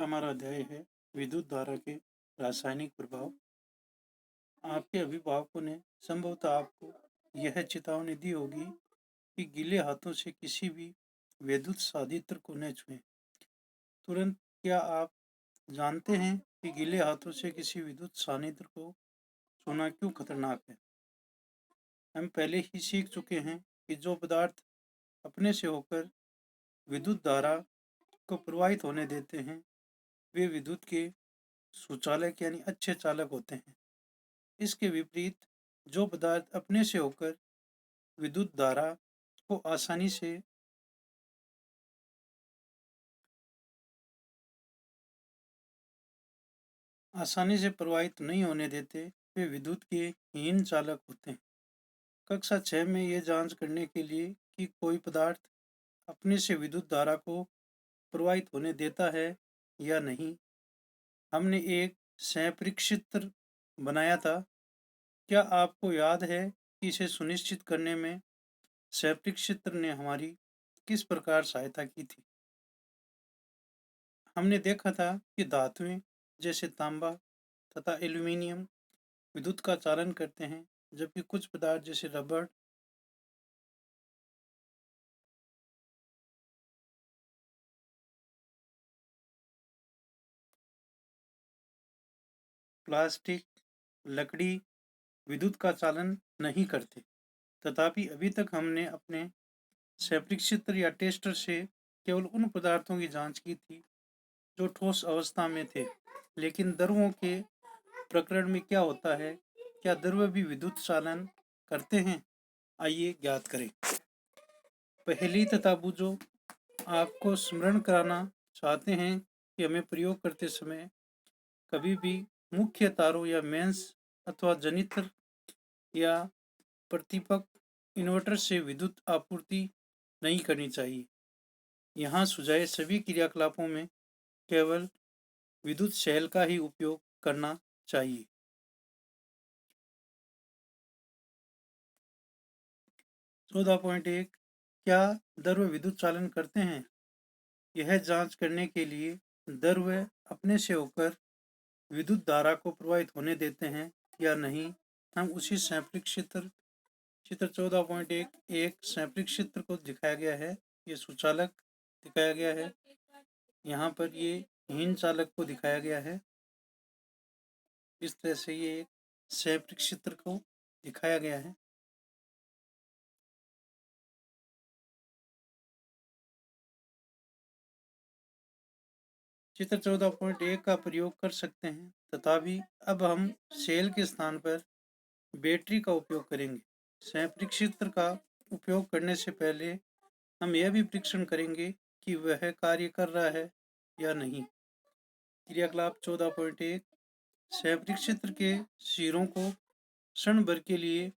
हमारा अध्याय है विद्युत धारा के रासायनिक प्रभाव। आपके अभिभावकों ने संभवतः आपको यह चेतावनी दी होगी कि गीले हाथों से किसी भी विद्युत साधित्र को न छुएं। तुरंत क्या आप जानते हैं कि गीले हाथों से किसी विद्युत सानिध्र को छूना क्यों खतरनाक है? हम पहले ही सीख चुके हैं कि जो पदार्थ अपने से होकर विद्युत धारा को प्रवाहित होने देते हैं वे विद्युत के सुचालक यानी अच्छे चालक होते हैं। इसके विपरीत जो पदार्थ अपने से होकर विद्युत धारा को आसानी से प्रवाहित नहीं होने देते वे विद्युत के हीन चालक होते हैं। कक्षा 6 में यह जांच करने के लिए कि कोई पदार्थ अपने से विद्युत धारा को प्रवाहित होने देता है या नहीं, हमने एक संपरीक्षित्र बनाया था। क्या आपको याद है कि इसे सुनिश्चित करने में संपरीक्षित्र ने हमारी किस प्रकार सहायता की थी? हमने देखा था कि धातुएं जैसे तांबा तथा एल्यूमीनियम विद्युत का चालन करते हैं, जबकि कुछ पदार्थ जैसे रबड़, प्लास्टिक, लकड़ी विद्युत का चालन नहीं करते। तथापि अभी तक हमने अपने संपरीक्षित्र या टेस्टर से केवल उन पदार्थों की जांच की थी जो ठोस अवस्था में थे। लेकिन द्रवों के प्रकरण में क्या होता है? क्या द्रव्य भी विद्युत चालन करते हैं? आइए ज्ञात करें। पहली तथा बूझो आपको स्मरण कराना चाहते हैं कि हमें प्रयोग करते समय कभी भी मुख्य तारों या मेंस अथवा जनित्र या प्रतिपक इन्वर्टर से विद्युत आपूर्ति नहीं करनी चाहिए। यहाँ सुझाए सभी क्रियाकलापों में केवल विद्युत सेल का ही उपयोग करना चाहिए। 14.1 क्या द्रव्य विद्युत चालन करते हैं? यह जांच करने के लिए द्रव्य अपने से होकर विद्युत धारा को प्रवाहित होने देते हैं या नहीं, हम उसी संपरीक्षित्र चित्र 14.1 एक संपरीक्षित्र को दिखाया गया है। ये सुचालक दिखाया गया है, यहाँ पर ये हीन चालक को दिखाया गया है। इस तरह से ये एक संपरीक्षित्र को दिखाया गया है। चित्र 14.1 का प्रयोग कर सकते हैं, तथापि अब हम सेल के स्थान पर बैटरी का उपयोग करेंगे। संपरीक्षित्र का उपयोग करने से पहले हम यह भी परीक्षण करेंगे कि वह कार्य कर रहा है या नहीं। क्रियाकलाप 14.1 संपरीक्षित्र के सिरों को क्षण भर के लिए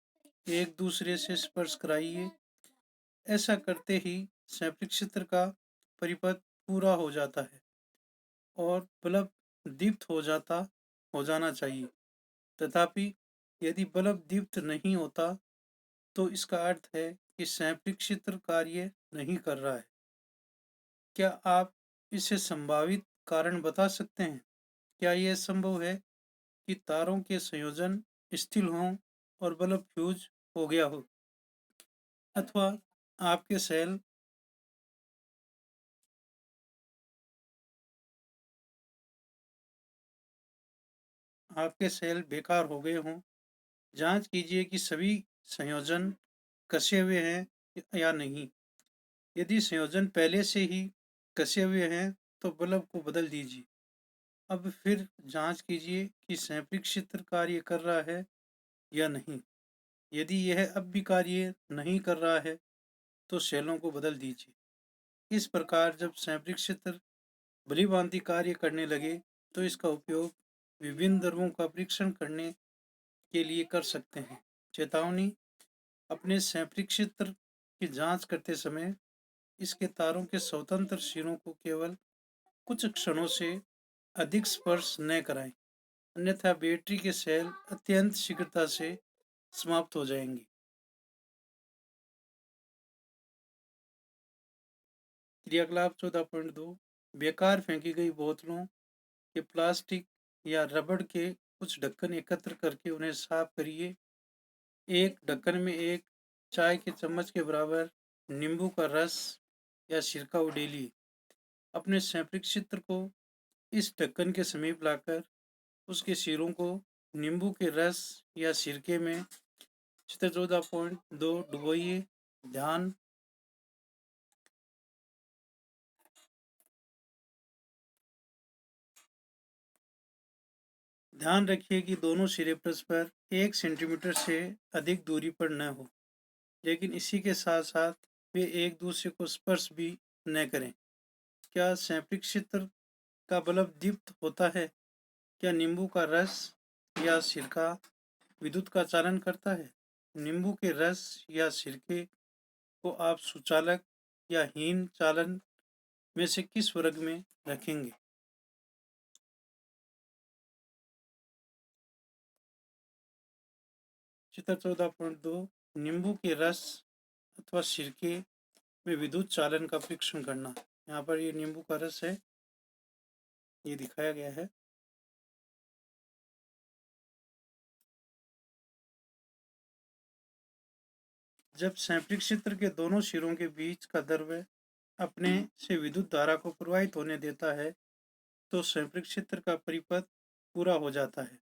एक दूसरे से स्पर्श कराइए। ऐसा करते ही संपरीक्षित्र का परिपथ पूरा हो जाता है और बल्ब दीप्त हो जाना चाहिए। तथापि यदि बल्ब दीप्त नहीं होता तो इसका अर्थ है कि संपरीक्षित्र कार्य नहीं कर रहा है। क्या आप इसे संभावित कारण बता सकते हैं? क्या यह संभव है कि तारों के संयोजन स्थिर हों और बल्ब फ्यूज हो गया हो, अथवा आपके सेल बेकार हो गए हों? जांच कीजिए कि सभी संयोजन कसे हुए हैं या नहीं। यदि संयोजन पहले से ही कसे हुए हैं तो बल्ब को बदल दीजिए। अब फिर जांच कीजिए कि संपरीक्षित्र कार्य कर रहा है या नहीं। यदि यह अब भी कार्य नहीं कर रहा है तो सेलों को बदल दीजिए। इस प्रकार जब संपरीक्षित्र भलीभांति कार्य करने लगे तो इसका उपयोग विभिन्न द्रव्यों का परीक्षण करने के लिए कर सकते हैं। चेतावनी: अपने संपरीक्षित्र की जांच करते समय इसके तारों के स्वतंत्र सिरों को केवल कुछ क्षणों से अधिक स्पर्श न कराएं, अन्यथा बैटरी के सेल अत्यंत शीघ्रता से समाप्त हो जाएंगे। क्रियाकलाप 14.2 बेकार फेंकी गई बोतलों के प्लास्टिक या रबड़ के कुछ ढक्कन एकत्र करके उन्हें साफ करिए। एक ढक्कन में एक चाय के चम्मच के बराबर नींबू का रस या सिरका उडेलिए। अपने सैंपलिंग क्षेत्र को इस ढक्कन के समीप लाकर उसके सिरों को नींबू के रस या सिरके में चित्र 14.2 डुबोइए। ध्यान ध्यान रखिए कि दोनों सिरे परस्पर 1 सेंटीमीटर से अधिक दूरी पर न हो, लेकिन इसी के साथ साथ वे एक दूसरे को स्पर्श भी न करें। क्या सैंपलिंग क्षेत्र का बल्ब दीप्त होता है? क्या नींबू का रस या सिरका विद्युत का चालन करता है? नींबू के रस या सिरके को आप सुचालक या हीन चालन में से किस वर्ग में रखेंगे? चित्र 14.2 नींबू के रस अथवा सिरके में विद्युत चालन का परीक्षण करना। यहाँ पर ये नींबू का रस है, ये दिखाया गया है। जब सैंपलिंग क्षेत्र के दोनों सिरों के बीच का द्रव्य अपने से विद्युत धारा को प्रवाहित होने देता है, तो सैंपलिंग क्षेत्र का परिपथ पूरा हो जाता है।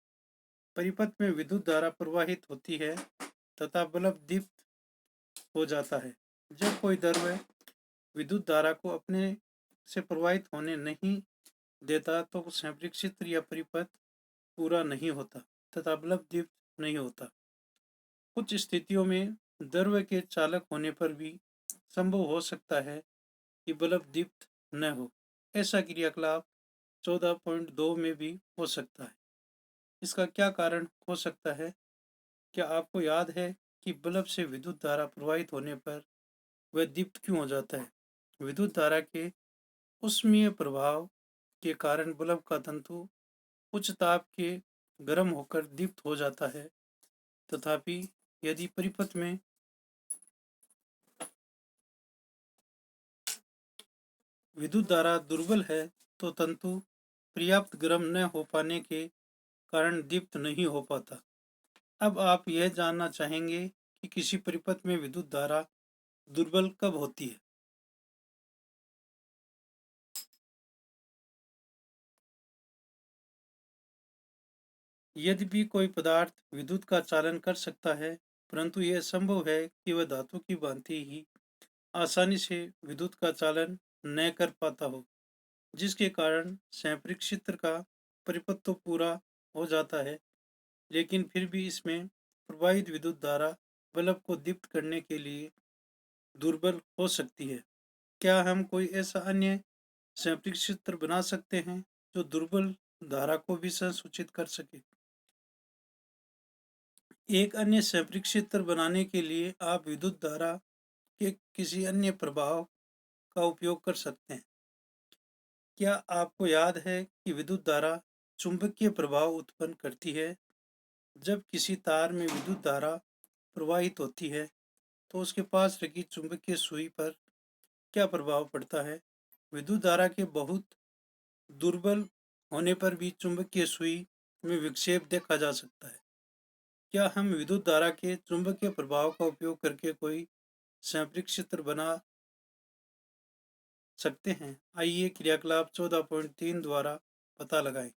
परिपथ में विद्युत धारा प्रवाहित होती है तथा बल्ब दीप्त हो जाता है। जब कोई द्रव्य विद्युत धारा को अपने से प्रवाहित होने नहीं देता, तो सैंपलिंग क्षेत्र या परिपथ पूरा नहीं होता तथा बल्ब दीप्त नहीं होता। कुछ स्थितियों में द्रव्य के चालक होने पर भी संभव हो सकता है कि बल्ब दीप्त न हो। ऐसा क्रियाकलाप 14.2 में भी हो सकता है। इसका क्या कारण हो सकता है? क्या आपको याद है कि बल्ब से विद्युत धारा प्रवाहित होने पर वह दीप्त क्यों हो जाता है? विद्युत धारा के ऊष्मीय प्रभाव के कारण बल्ब का तंतु उच्च ताप के गर्म होकर दीप्त हो जाता है। तथापि यदि परिपथ में विद्युत धारा दुर्बल है, तो तंतु पर्याप्त गर्म न हो पाने के कारण दीप्त नहीं हो पाता। अब आप यह जानना चाहेंगे कि किसी परिपथ में विद्युत धारा दुर्बल कब होती है। यद्यपि कोई पदार्थ विद्युत का चालन कर सकता है, परंतु यह संभव है कि वह धातु की भांति ही आसानी से विद्युत का चालन न कर पाता हो, जिसके कारण सैंपलिंग क्षेत्र का परिपथ तो पूरा हो जाता है, लेकिन फिर भी इसमें प्रवाहित विद्युत धारा बल्ब को दीप्त करने के लिए दुर्बल हो सकती है। क्या हम कोई ऐसा अन्य सैंपलिंग क्षेत्र बना सकते हैं जो दुर्बल धारा को भी संसूचित कर सके? एक अन्य सैंपलिंग क्षेत्र बनाने के लिए आप विद्युत धारा के किसी अन्य प्रभाव का उपयोग कर सकते हैं। क्या आपको याद है कि विद्युत धारा चुंबकीय प्रभाव उत्पन्न करती है? जब किसी तार में विद्युत धारा प्रवाहित होती है, तो उसके पास रखी चुंबकीय सुई पर क्या प्रभाव पड़ता है? विद्युत धारा के बहुत दुर्बल होने पर भी चुंबकीय सुई में विक्षेप देखा जा सकता है। क्या हम विद्युत धारा के चुंबकीय प्रभाव का उपयोग करके कोई सैंपलिंग क्षेत्र बना सकते हैं? आइए क्रियाकलाप 14.3 द्वारा पता लगाएं।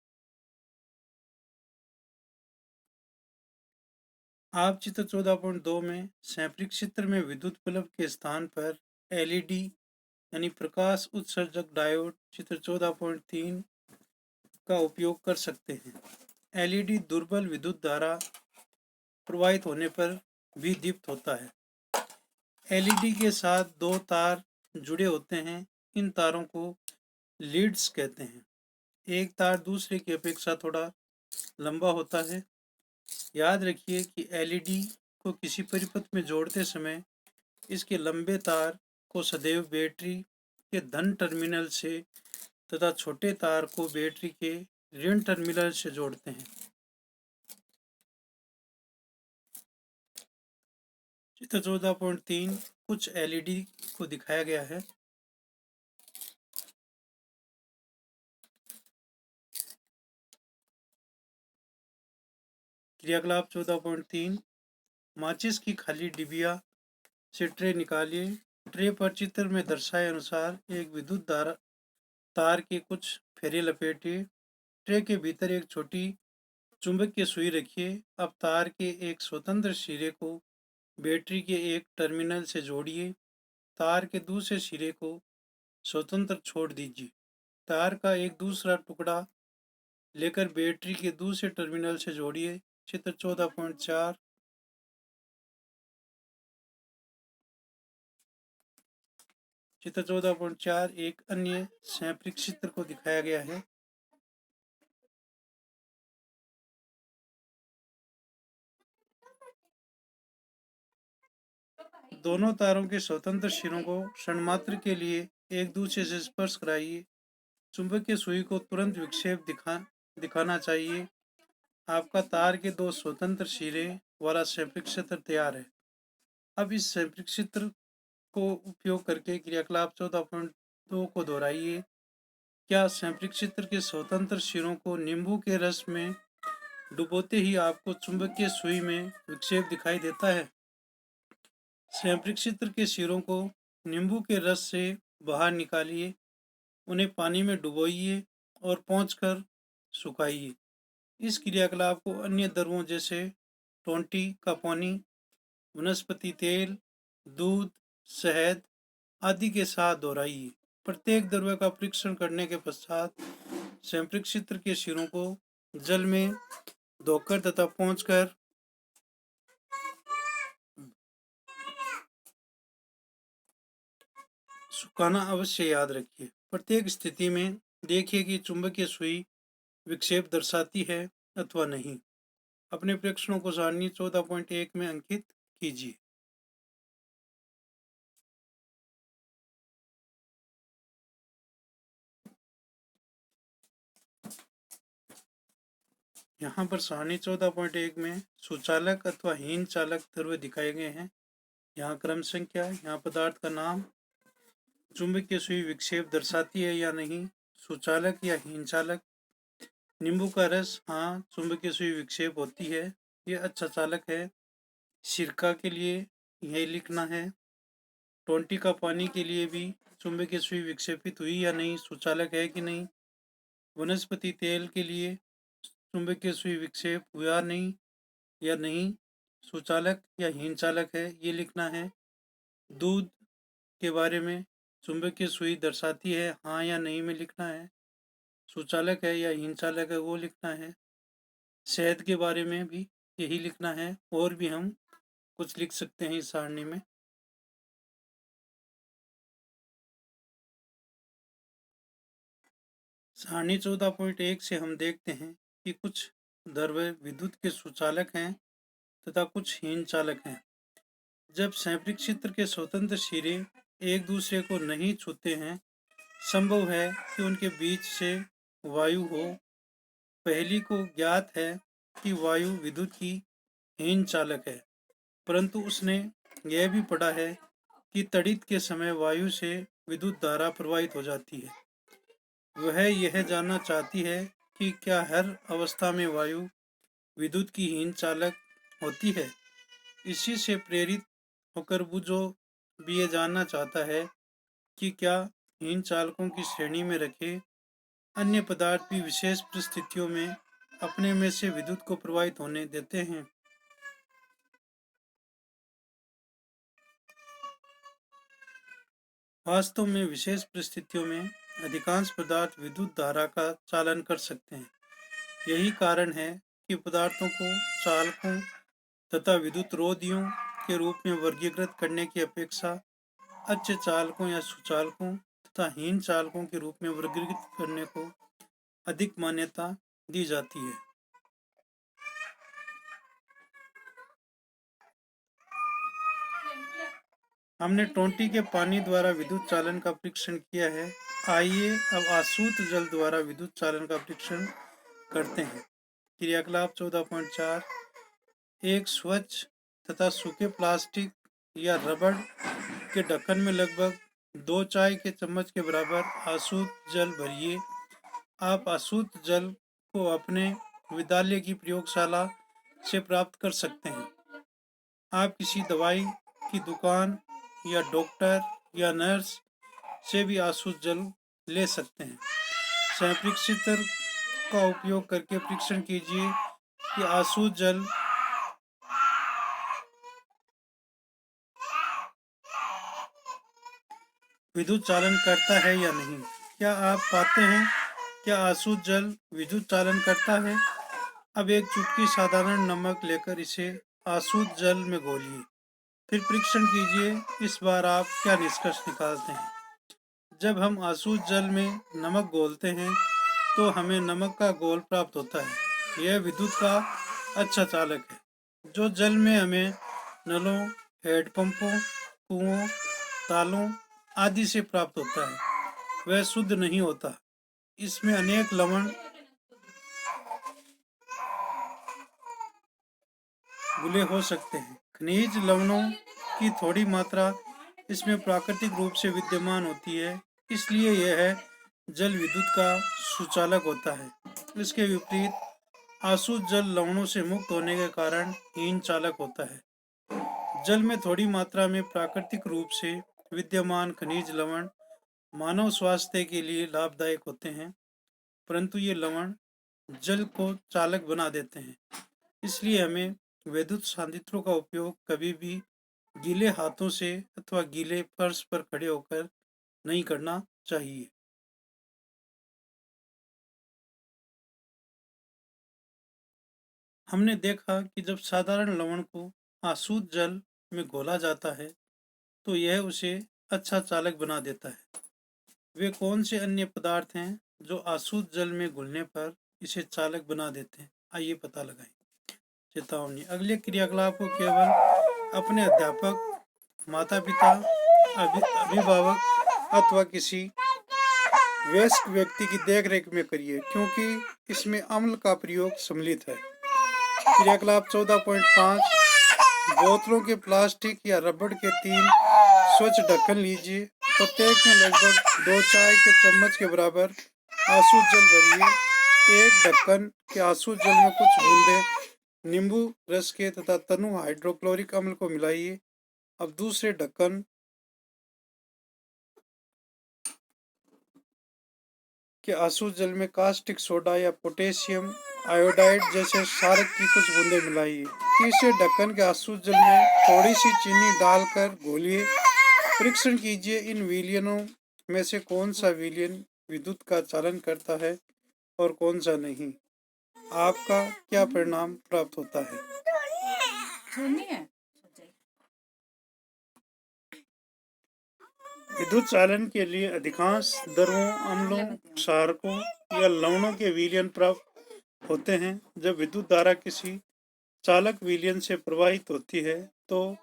आप चित्र 14.2 में सैंपलिंग क्षेत्र में विद्युत बल्ब के स्थान पर एलईडी यानी प्रकाश उत्सर्जक डायोड चित्र 14.3 का उपयोग कर सकते हैं। एलईडी दुर्बल विद्युत धारा प्रवाहित होने पर भी दीप्त होता है। एलईडी के साथ दो तार जुड़े होते हैं। इन तारों को लीड्स कहते हैं। एक तार दूसरे की अपेक्षा थोड़ा लंबा होता है। याद रखिए कि एलईडी को किसी परिपथ में जोड़ते समय इसके लंबे तार को सदैव बैटरी के धन टर्मिनल से तथा छोटे तार को बैटरी के ऋण टर्मिनल से जोड़ते हैं। चित्र 14.3 कुछ एलईडी को दिखाया गया है। क्रियाकलाप 14.3 माचिस की खाली डिबिया से ट्रे निकालिए। ट्रे पर चित्र में दर्शाए अनुसार एक विद्युत तार के कुछ फेरे लपेटिए। ट्रे के भीतर एक छोटी चुंबकीय सुई रखिए। अब तार के एक स्वतंत्र सिरे को बैटरी के एक टर्मिनल से जोड़िए। तार के दूसरे सिरे को स्वतंत्र छोड़ दीजिए। तार का एक दूसरा टुकड़ा लेकर बैटरी के दूसरे टर्मिनल से जोड़िए। चित्र 14.4 चित्र 14.4 एक अन्य संपरीक्षित चित्र को दिखाया गया है। दोनों तारों के स्वतंत्र सिरों को क्षणमात्र के लिए एक दूसरे से स्पर्श कराइए। चुंबकीय सुई को तुरंत विक्षेप दिखाना चाहिए। आपका तार के दो स्वतंत्र सिरे वाला संपरीक्षित चित्र तैयार है। अब इस संपरीक्षित चित्र को उपयोग करके क्रियाकलाप 14.2 को दोहराइए। क्या संपरीक्षित चित्र के स्वतंत्र सिरों को नींबू के रस में डुबोते ही आपको चुंबकीय सुई में विक्षेप दिखाई देता है? संपरीक्षित चित्र के सिरों को नींबू के रस से बाहर निकालिए। उन्हें पानी में डुबोइए और पोंछकर सुखाइए। इस क्रियाकलाप को अन्य द्रवों जैसे टोंटी का पानी, वनस्पति तेल, दूध, शहद आदि के साथ दोहराइए। प्रत्येक द्रव्य का परीक्षण करने के पश्चात संपरीक्षित चित्र के सिरों को जल में धोकर तथा पोंछकर सुखाना अवश्य याद रखिए। प्रत्येक स्थिति में देखिए कि चुंबकीय सुई विक्षेप दर्शाती है अथवा नहीं। अपने प्रेक्षणों को सारणी 14.1 में अंकित कीजिए। यहाँ पर सारणी 14.1 में सुचालक अथवा हीन चालक द्रव्य दिखाए गए हैं। यहाँ क्रम संख्या, यहाँ पदार्थ का नाम, चुंबकीय सुई विक्षेप दर्शाती है या नहीं, सुचालक या हीन चालक। नींबू का रस, हाँ चुंबकीय सुई विक्षेप होती है, ये अच्छा चालक है। सिरका के लिए यही लिखना है। टोंटी का पानी के लिए भी चुंबकीय सुई विक्षेपित हुई या नहीं, सुचालक है कि नहीं। वनस्पति तेल के लिए चुंबकीय सुई विक्षेप हुआ नहीं या नहीं, सुचालक या हीन चालक है, ये लिखना है। दूध के बारे में चुंबकीय सुई दर्शाती है, हाँ या नहीं में लिखना है। सुचालक है या हीन चालक है वो लिखना है। शहद के बारे में भी यही लिखना है। और भी हम कुछ लिख सकते हैं इस सारणी में। सारणी 14.1 से हम देखते हैं कि कुछ द्रव्य विद्युत के सुचालक हैं तथा कुछ हीन चालक हैं। जब संपरीक्षित चित्र के स्वतंत्र सिरे एक दूसरे को नहीं छूते हैं, संभव है कि उनके बीच से वायु हो। पहली को ज्ञात है कि वायु विद्युत की हीन चालक है, परंतु उसने यह भी पढ़ा है कि तड़ित के समय वायु से विद्युत धारा प्रवाहित हो जाती है। वह यह जानना चाहती है कि क्या हर अवस्था में वायु विद्युत की हीन चालक होती है। इसी से प्रेरित होकर वो जो भी ये जानना चाहता है कि क्या हीन चालकों की श्रेणी में रखे अन्य पदार्थ भी विशेष परिस्थितियों में अपने में से विद्युत को प्रवाहित होने देते हैं। वास्तव में विशेष परिस्थितियों में अधिकांश पदार्थ विद्युत धारा का चालन कर सकते हैं। यही कारण है कि पदार्थों को चालकों तथा विद्युत रोधियों के रूप में वर्गीकृत करने की अपेक्षा अच्छे चालकों या सुचालकों तथा हीन चालकों के रूप में वर्गीकृत करने को अधिक मान्यता दी जाती है। हमने टोंटी के पानी द्वारा विद्युत चालन का परीक्षण किया है। आइए अब आसूत जल द्वारा विद्युत चालन का परीक्षण करते हैं। क्रियाकलाप 14.4 एक स्वच्छ तथा सूखे प्लास्टिक या रबड़ के ढक्कन में लगभग 2 चाय के चम्मच के बराबर आसूत जल भरिए। आप आसूत जल को अपने विद्यालय की प्रयोगशाला से प्राप्त कर सकते हैं। आप किसी दवाई की दुकान या डॉक्टर या नर्स से भी आसूत जल ले सकते हैं। संपरीक्षित्र का उपयोग करके परीक्षण कीजिए कि आसूत जल विद्युत चालन करता है या नहीं। क्या आप पाते हैं क्या आसूत जल विद्युत चालन करता है? अब एक चुटकी साधारण नमक लेकर इसे आसूत जल में घोलिए, फिर परीक्षण कीजिए इस बार आप क्या निष्कर्ष निकालते हैं। जब हम आसूत जल में नमक घोलते हैं तो हमें नमक का घोल प्राप्त होता है। यह विद्युत का अच्छा चालक है। जो जल में हमें नलों, हैंडपंपों, कुओं, तालों आदि से प्राप्त होता है वह शुद्ध नहीं होता। इसमें अनेक लवण घुले हो सकते हैं। खनिज लवणों की थोड़ी मात्रा इसमें प्राकृतिक रूप से विद्यमान होती है, इसलिए यह जल विद्युत का सुचालक होता है। इसके विपरीत आसूत जल लवणों से मुक्त होने के कारण हीन चालक होता है। जल में थोड़ी मात्रा में प्राकृतिक रूप से विद्यमान खनिज लवण मानव स्वास्थ्य के लिए लाभदायक होते हैं, परंतु ये लवण जल को चालक बना देते हैं। इसलिए हमें विद्युत सांद्रित्रों का उपयोग कभी भी गीले हाथों से अथवा गीले फर्श पर खड़े होकर नहीं करना चाहिए। हमने देखा कि जब साधारण लवण को आसूत जल में घोला जाता है तो यह उसे अच्छा चालक बना देता है। वे कौन से अन्य पदार्थ हैं जो आसूत जल में घुलने पर इसे चालक बना देते हैं? आइए पता लगाएं। चेतावनी: अगले क्रियाकलाप को केवल अपने अध्यापक, माता पिता, अभिभावक अथवा किसी वयस्क व्यक्ति की देखरेख में करिए, क्योंकि इसमें अम्ल का प्रयोग सम्मिलित है। क्रियाकलाप 14.5: बोतलों के प्लास्टिक या रबड़ के 3 स्वच्छ ढक्कन लीजिए। प्रत्येक में लगभग 2 चाय के चम्मच के बराबर आसूत जल भरिए। एक ढक्कन के आसूत जल में कुछ बूंदे नींबू रस के तथा तनु हाइड्रोक्लोरिक अम्ल को मिलाइए। अब दूसरे ढक्कन के आसूत जल में कास्टिक सोडा या पोटेशियम आयोडाइड जैसे क्षारक की कुछ बूंदें मिलाइए। तीसरे ढक्कन के आसूत जल में थोड़ी सी चीनी डालकर घोलिए। परीक्षण कीजिए इन विलयनों में से कौन सा विलयन विद्युत का चालन करता है और कौन सा नहीं। आपका क्या परिणाम प्राप्त होता है? विद्युत चालन के लिए अधिकांश द्रवों, अम्लों, क्षारकों या लवणों के विलयन प्राप्त होते हैं। जब विद्युत धारा किसी चालक विलयन से प्रवाहित होती है तो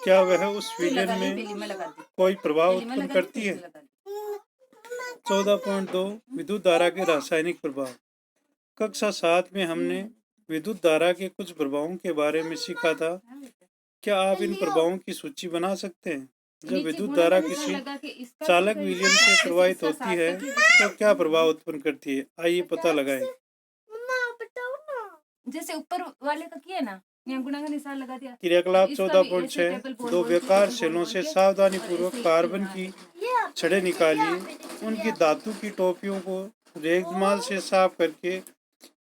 क्या वह उस विलयन में कोई प्रभाव उत्पन्न करती है? 14.2 विद्युत धारा के रासायनिक प्रभाव। कक्षा 7 में हमने विद्युत धारा के कुछ प्रभावों के बारे में सीखा था। क्या आप इन प्रभावों की सूची बना सकते हैं? जब विद्युत धारा किसी चालक विलयन से प्रवाहित होती है तो क्या प्रभाव उत्पन्न करती है? आइए पता लगाएं। जैसे ऊपर वाले का किया ना, यहाँ गुणा का निशान लगा दिया। क्रियाकलाप 14.6 दो बेकार सेलों से सावधानी पूर्वक कार्बन की छड़ें निकालिए। उनकी धातु की टोपियों को रेगमाल से साफ करके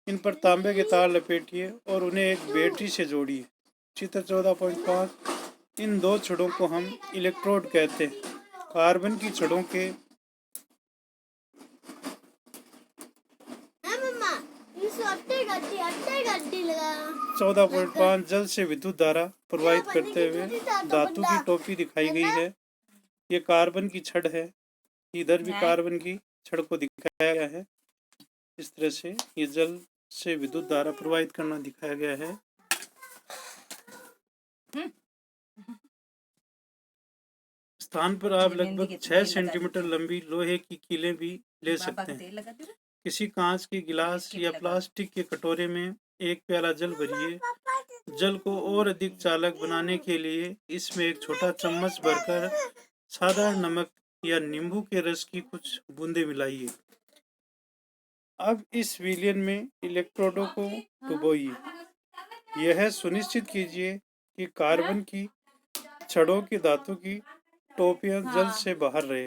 इन पर तांबे के तार लपेटिए और उन्हें एक बैटरी से जोड़िए। चित्र 14.5 इन दो छड़ों को हम इलेक्ट्रोड कहते हैं। कार्बन की छड़ों के 14.5 जल से विद्युत धारा प्रवाहित करते हुए धातु की टोपी दिखाई गई है। ये कार्बन की छड़ है। इधर भी कार्बन की छड़ को दिखाया गया है। इस तरह से ये जल से विद्युत धारा प्रवाहित करना दिखाया गया है। स्थान पर आप लगभग 6 सेंटीमीटर लंबी लोहे की कीलें भी ले सकते हैं। किसी कांच के गिलास या प्लास्टिक के कटोरे में एक प्याला जल भरिए। जल को और अधिक चालक बनाने के लिए इसमें एक छोटा चम्मच भरकर साधारण नमक या नींबू के रस की कुछ बूंदें मिलाइए। अब इस विलयन में इलेक्ट्रोडों को डुबोइए। यह सुनिश्चित कीजिए कि कार्बन की छड़ों की धातु की टोपियां जल्द से बाहर रहे।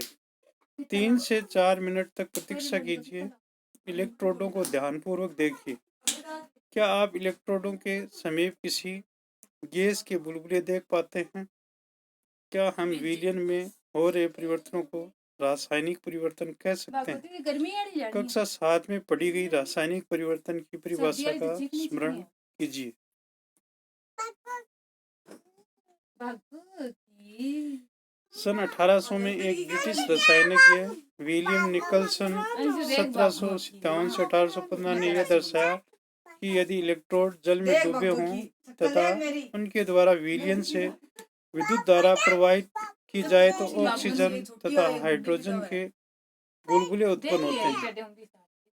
3 से 4 मिनट तक प्रतीक्षा कीजिए। इलेक्ट्रोडों को ध्यानपूर्वक देखिए। क्या आप इलेक्ट्रोडों के समीप किसी गैस के बुलबुले देख पाते हैं? क्या हम विलयन में हो रहे परिवर्तनों को रासायनिक परिवर्तन कह सकते हैं? कक्षा 7 में पढ़ी गई रासायनिक परिवर्तन की परिभाषा का स्मरण कीजिए। सन 1800 में एक ब्रिटिश रसायनज्ञ विलियम निकलसन 1757 से 1815 ने यह दर्शाया कि यदि इलेक्ट्रोड जल में डूबे हों तथा उनके द्वारा विलयन से विद्युत धारा प्रवाहित की जाए तो ऑक्सीजन तथा हाइड्रोजन के बुलबुले उत्पन्न होते हैं।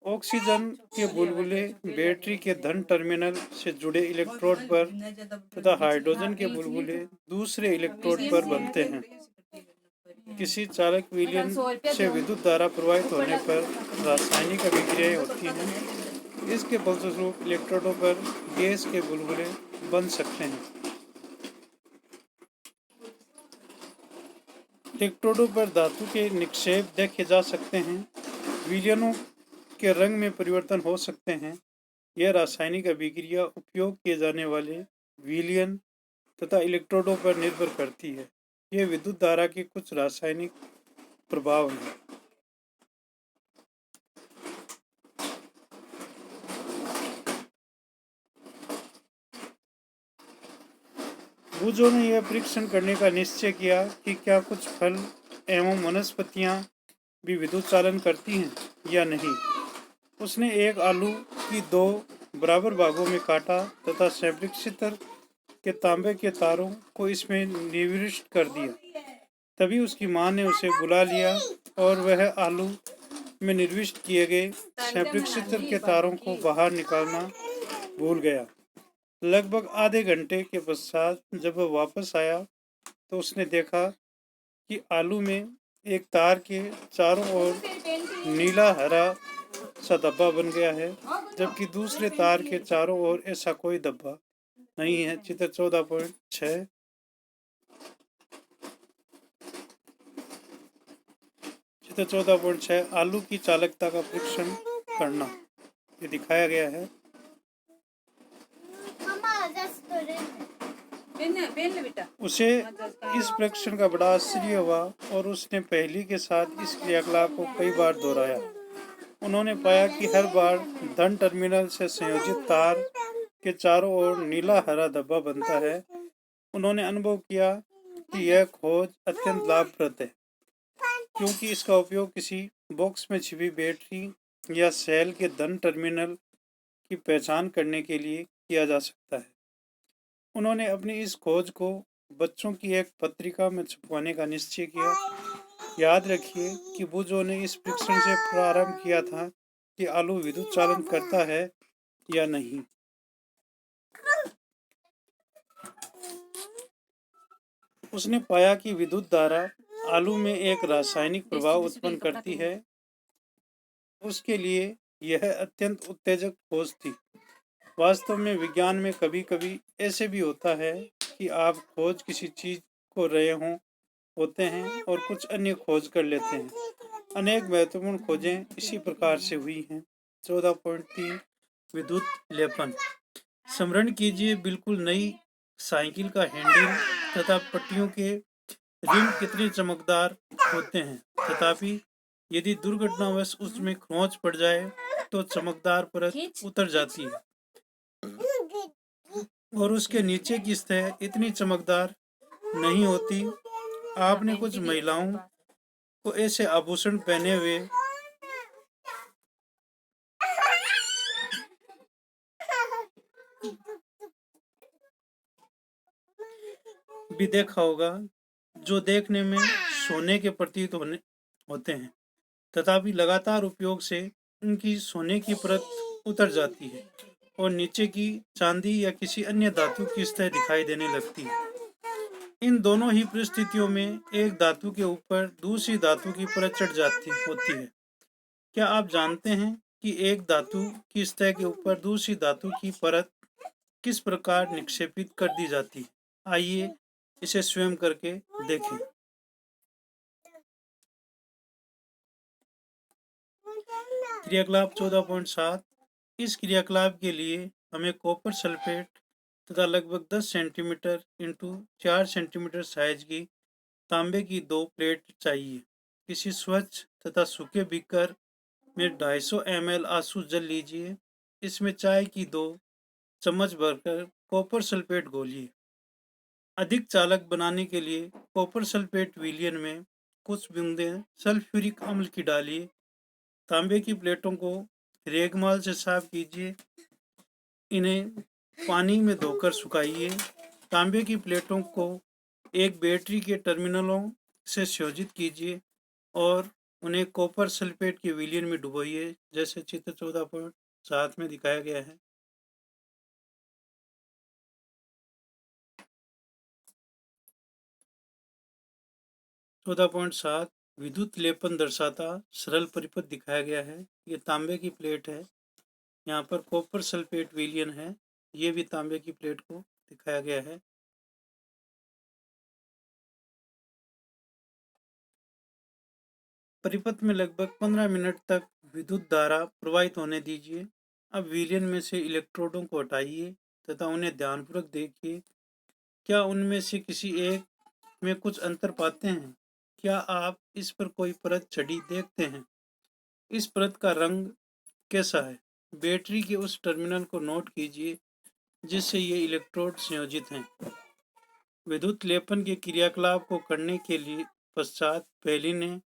ऑक्सीजन के बुलबुले बैटरी के धन टर्मिनल से जुड़े इलेक्ट्रोड पर तथा हाइड्रोजन के बुलबुले दूसरे इलेक्ट्रोड पर बनते हैं। किसी चालक विलयन से विद्युत धारा प्रवाहित होने पर रासायनिक अभिक्रियाएं होती हैं। इसके फलस्वरूप इलेक्ट्रोडों पर गैस के बुलबुले बन सकते हैं। इलेक्ट्रोडों पर धातु के निक्षेप देखे जा सकते हैं। विलयनों के रंग में परिवर्तन हो सकते हैं। यह रासायनिक अभिक्रिया उपयोग किए जाने वाले विलयन तथा इलेक्ट्रोडों पर निर्भर करती है। यह विद्युत धारा के कुछ रासायनिक प्रभाव हैं। बूजो ने यह परीक्षण करने का निश्चय किया कि क्या कुछ फल एवं वनस्पतियां भी विद्युत चालन करती हैं या नहीं। उसने एक आलू की 2 बराबर भागों में काटा तथा संपृक्षित्र के तांबे के तारों को इसमें निविष्ट कर दिया। तभी उसकी मां ने उसे बुला लिया और वह आलू में निर्विष्ट किए गए संपृक्षित्र के तारों को बाहर निकालना भूल गया। लगभग आधे घंटे के पश्चात जब वह वापस आया तो उसने देखा कि आलू में एक तार के चारों ओर नीला हरा सा धब्बा बन गया है, जबकि दूसरे तार के चारों ओर ऐसा कोई धब्बा नहीं है। चित्र 14.6 चित्र 14.6 आलू की चालकता का परीक्षण करना ये दिखाया गया है। उसे इस परीक्षण का बड़ा आश्चर्य हुआ और उसने पहेली के साथ इस क्रियाकलाप को कई बार दोहराया। उन्होंने पाया कि हर बार धन टर्मिनल से संयोजित तार के चारों ओर नीला हरा धब्बा बनता है। उन्होंने अनुभव किया कि यह खोज अत्यंत लाभप्रद है, क्योंकि इसका उपयोग किसी बॉक्स में छिपी बैटरी या सेल के धन टर्मिनल की पहचान करने के लिए किया जा सकता है। उन्होंने अपनी इस खोज को बच्चों की एक पत्रिका में छपवाने का निश्चय किया। याद रखिए कि बूजो ने इस परीक्षण से प्रारंभ किया था कि आलू विद्युत चालन करता है या नहीं। उसने पाया कि विद्युत धारा आलू में एक रासायनिक प्रभाव उत्पन्न करती है। उसके लिए यह अत्यंत उत्तेजक खोज थी। वास्तव में विज्ञान में कभी कभी ऐसे भी होता है कि आप खोज किसी चीज को रहे होते हैं और कुछ अन्य खोज कर लेते हैं। अनेक महत्वपूर्ण खोजें इसी प्रकार से हुई हैं। 14.3 विद्युत लेपन। स्मरण कीजिए, बिल्कुल नई साइकिल का हैंडल तथा पट्टियों के रिम कितने चमकदार होते हैं, तथापि यदि दुर्घटनावश उसमें खरोंच पड़ जाए तो चमकदार परत उतर जाती है और उसके नीचे की सतह इतनी चमकदार नहीं होती। आपने कुछ महिलाओं को ऐसे आभूषण पहने हुए भी देखा होगा जो देखने में सोने के प्रतीत होते हैं, तथापि लगातार उपयोग से उनकी सोने की परत उतर जाती है और नीचे की चांदी या किसी अन्य धातु की सतह दिखाई देने लगती है। इन दोनों ही परिस्थितियों में एक धातु के ऊपर दूसरी धातु की परत चढ़ जाती होती है। क्या आप जानते हैं कि एक धातु की सतह के ऊपर दूसरी धातु की परत किस प्रकार निक्षेपित कर दी जाती है। आइए इसे स्वयं करके देखें। क्रियाकलाप 14.7। इस क्रियाकलाप के लिए हमें कॉपर सल्फेट तथा लगभग 10 सेंटीमीटर इंटू 4 सेंटीमीटर साइज की तांबे की 2 प्लेट चाहिए। किसी स्वच्छ तथा सूखे बीकर में 250 ml आंसू जल लीजिए। इसमें चाय की 2 चम्मच भरकर कॉपर सल्फेट घोलिए। अधिक चालक बनाने के लिए कॉपर सल्फेट विलयन में कुछ बूंदें सल्फ्यूरिक अम्ल की डालिए। तांबे की प्लेटों को रेगमाल से साफ कीजिए। इन्हें पानी में धोकर सुखाइए। तांबे की प्लेटों को एक बैटरी के टर्मिनलों से संयोजित कीजिए और उन्हें कॉपर सल्फेट के विलयन में डुबोइए, जैसे चित्र 14.7 में दिखाया गया है। चौदह पॉइंट सात विद्युत लेपन दर्शाता सरल परिपथ दिखाया गया है। ये तांबे की प्लेट है, यहाँ पर कॉपर सल्फेट विलयन है, ये भी तांबे की प्लेट को दिखाया गया है। परिपथ में लगभग 15 मिनट तक विद्युत धारा प्रवाहित होने दीजिए। अब विलयन में से इलेक्ट्रोडों को हटाइए तथा उन्हें ध्यानपूर्वक देखिए। क्या उनमें से किसी एक में कुछ अंतर पाते हैं? क्या आप इस पर कोई परत चढ़ी देखते हैं? इस परत का रंग कैसा है? बैटरी के उस टर्मिनल को नोट कीजिए जिससे ये इलेक्ट्रोड संयोजित हैं। विद्युत लेपन के क्रियाकलाप को करने के लिए पश्चात पहली ने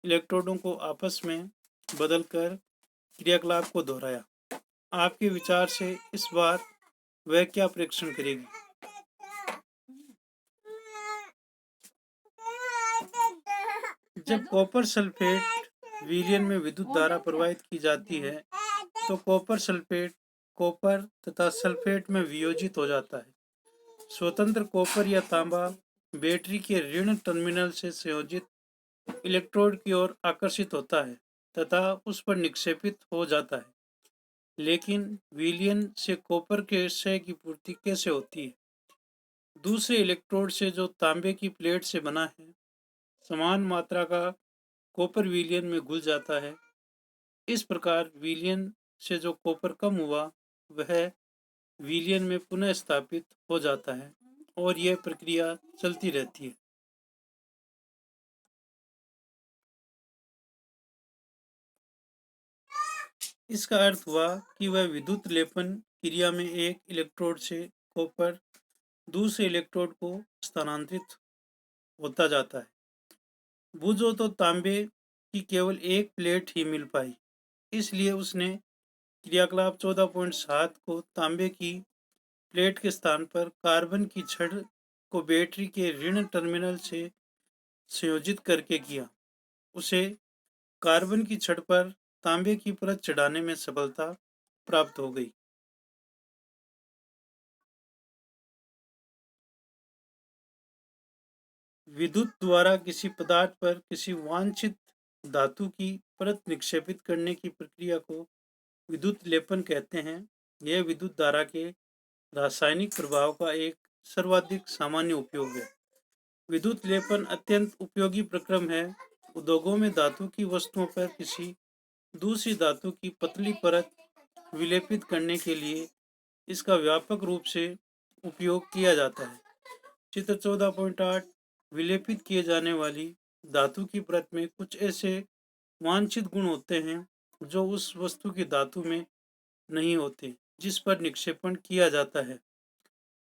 इलेक्ट्रोडों को आपस में बदलकर क्रियाकलाप को दोहराया। आपके विचार से इस बार वह क्या परीक्षण करेगी? जब कॉपर सल्फेट विलयन में विद्युत धारा प्रवाहित की जाती है तो कॉपर सल्फेट कॉपर तथा सल्फेट में वियोजित हो जाता है। स्वतंत्र कॉपर या तांबा बैटरी के ऋण टर्मिनल से संयोजित इलेक्ट्रोड की ओर आकर्षित होता है तथा उस पर निक्षेपित हो जाता है। लेकिन विलयन से कॉपर के क्षय की पूर्ति कैसे होती है? दूसरे इलेक्ट्रोड से जो तांबे की प्लेट से बना है, समान मात्रा का कॉपर विलयन में घुल जाता है। इस प्रकार विलयन से जो कॉपर कम हुआ वह विलयन में पुनः स्थापित हो जाता है और यह प्रक्रिया चलती रहती है। इसका अर्थ हुआ कि वह विद्युत लेपन क्रिया में एक इलेक्ट्रोड से कॉपर दूसरे इलेक्ट्रोड को स्थानांतरित होता जाता है। बुझो तो तांबे की केवल एक प्लेट ही मिल पाई, इसलिए उसने क्रियाकलाप 14.7 को तांबे की प्लेट के स्थान पर कार्बन की छड़ को बैटरी के ऋण टर्मिनल से संयोजित करके किया। उसे कार्बन की छड़ पर तांबे की परत चढ़ाने में सफलता प्राप्त हो गई। विद्युत द्वारा किसी पदार्थ पर किसी वांछित धातु की परत निक्षेपित करने की प्रक्रिया को विद्युत लेपन कहते हैं। यह विद्युत धारा के रासायनिक प्रभाव का एक सर्वाधिक सामान्य उपयोग है। विद्युत लेपन अत्यंत उपयोगी प्रक्रम है। उद्योगों में धातु की वस्तुओं पर किसी दूसरी धातु की पतली परत विलेपित करने के लिए इसका व्यापक रूप से उपयोग किया जाता है। चित्र 14.8 विलेपित किए जाने वाली धातु की परत में कुछ ऐसे वांछित गुण होते हैं जो उस वस्तु की धातु में नहीं होते जिस पर निक्षेपण किया जाता है।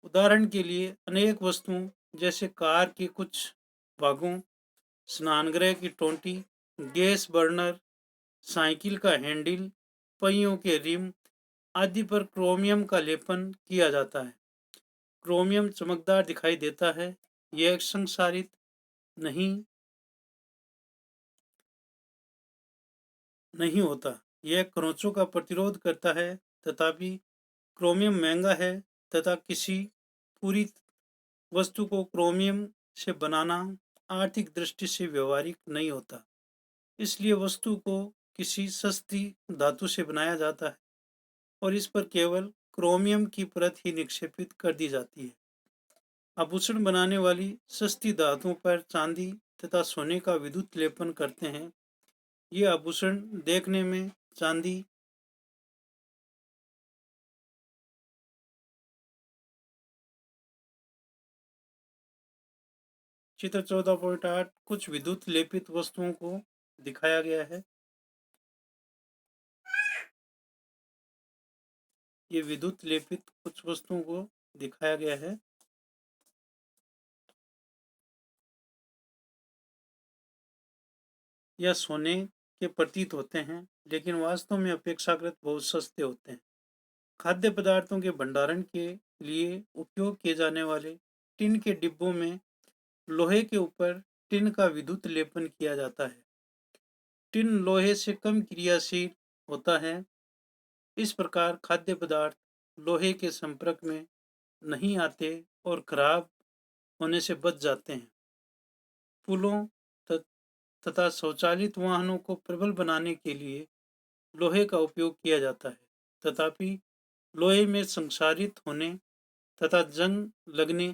उदाहरण के लिए अनेक वस्तुओं जैसे कार के कुछ भागों, स्नानगृह की टोंटी, गैस बर्नर, साइकिल का हैंडल, पहियों के रिम आदि पर क्रोमियम का लेपन किया जाता है। क्रोमियम चमकदार दिखाई देता है, यह संक्षारित नहीं होता। यह खरोंचों का प्रतिरोध करता है। तथापि क्रोमियम महंगा है तथा किसी पूरी वस्तु को क्रोमियम से बनाना आर्थिक दृष्टि से व्यवहारिक नहीं होता। इसलिए वस्तु को किसी सस्ती धातु से बनाया जाता है और इस पर केवल क्रोमियम की परत ही निक्षेपित कर दी जाती है। आभूषण बनाने वाली सस्ती धातुओं पर चांदी तथा सोने का विद्युत लेपन करते हैं। ये आभूषण देखने में चांदी चित्र 14.8 कुछ विद्युत लेपित वस्तुओं को दिखाया गया है। ये विद्युत लेपित कुछ वस्तुओं को दिखाया गया है। यह सोने के प्रतीत होते हैं, लेकिन वास्तव में अपेक्षाकृत बहुत सस्ते होते हैं। खाद्य पदार्थों के भंडारण के लिए उपयोग किए जाने वाले टिन के डिब्बों में लोहे के ऊपर टिन का विद्युत लेपन किया जाता है। टिन लोहे से कम क्रियाशील होता है। इस प्रकार खाद्य पदार्थ लोहे के संपर्क में नहीं आते और खराब होने से बच जाते हैं। पुलों तथा स्वचालित वाहनों को प्रबल बनाने के लिए लोहे का उपयोग किया जाता है। तथापि लोहे में संक्षारित होने तथा जंग लगने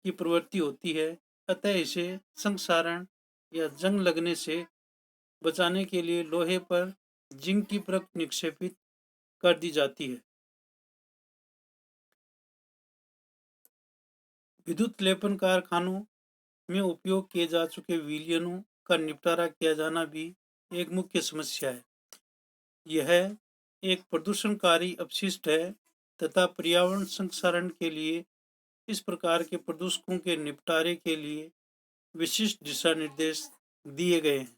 की प्रवृत्ति होती है, अतः इसे संक्षारण या जंग लगने से बचाने के लिए लोहे पर जिंक की परत निक्षेपित कर दी जाती है। विद्युत लेपन कारखानों में उपयोग किए जा चुके विलयनों का निपटारा किया जाना भी एक मुख्य समस्या है। यह एक प्रदूषणकारी अपशिष्ट है तथा पर्यावरण संरक्षण के लिए इस प्रकार के प्रदूषकों के निपटारे के लिए विशिष्ट दिशा निर्देश दिए गए हैं।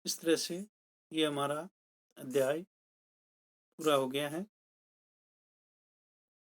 इस तरह से ये हमारा अध्याय पूरा हो गया है।